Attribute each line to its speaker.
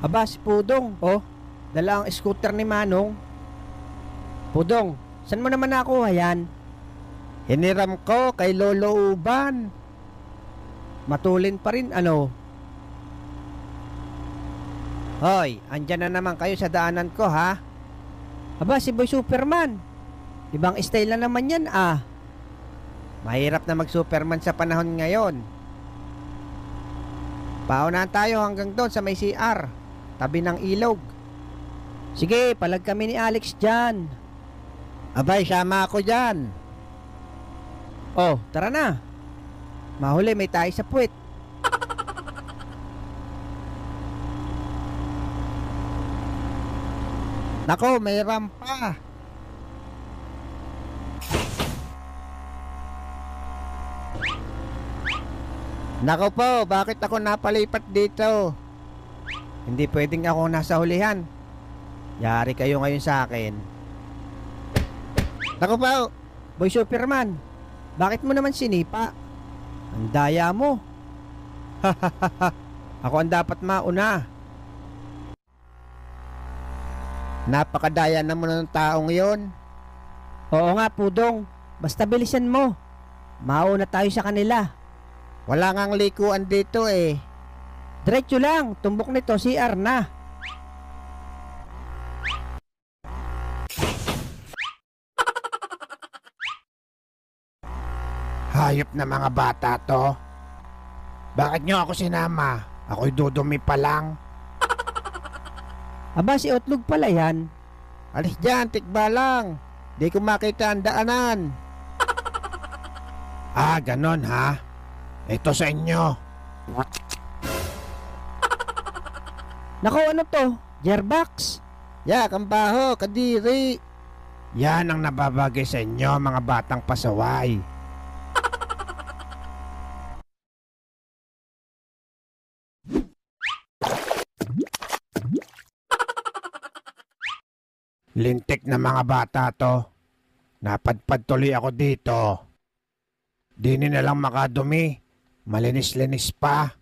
Speaker 1: Aba, si Pudong, oh. Dala ang scooter ni Manong. Pudong, saan mo naman nakuha yan?
Speaker 2: Hiniram ko kay Lolo Uban.
Speaker 1: Matulin pa rin, ano?
Speaker 2: Hoy, andyan na naman kayo sa daanan ko, ha?
Speaker 1: Aba, si Boy Superman. Ibang style na naman yan, ah.
Speaker 2: Mahirap na mag-Superman sa panahon ngayon. Paunahan tayo hanggang doon sa may CR, tabi ng ilog.
Speaker 1: Sige, palag kami ni Alex dyan.
Speaker 2: Abay, sama ako dyan.
Speaker 1: Oh, tara na. Mahuli, may tayo sa puwet.
Speaker 2: Nako, may rampa. Nako po, bakit ako napalipat dito? Hindi pwedeng ako nasa hulihan. Yari kayo ngayon sa akin. Nako po.
Speaker 1: Boy Superman, bakit mo naman sinipa? Ang daya mo.
Speaker 2: Ako ang dapat mauna. Napakadaya naman ng taong yon.
Speaker 1: Oo nga, Pudong. Basta bilisan mo. Mauna tayo sa kanila.
Speaker 2: Wala ngang likuan dito eh.
Speaker 1: Diretso lang, tumbok nito CR na.
Speaker 2: Hayop na mga bata to. Bakit nyo ako sinama? Ako'y dudumi pa lang.
Speaker 1: Aba, si Otlog pala yan.
Speaker 2: Alis dyan, tikba lang. Di ko makita ang daanan. Ah, ganon ha? Ito sa inyo.
Speaker 1: Nako, ano to? Gearbox?
Speaker 2: Yak, ang baho, kadiri. Yan ang nababagay sa inyo, mga batang pasaway. Lintik na mga bata to. Napadpad tuloy ako dito. Di na lang makadumi. Malinis-linis pa.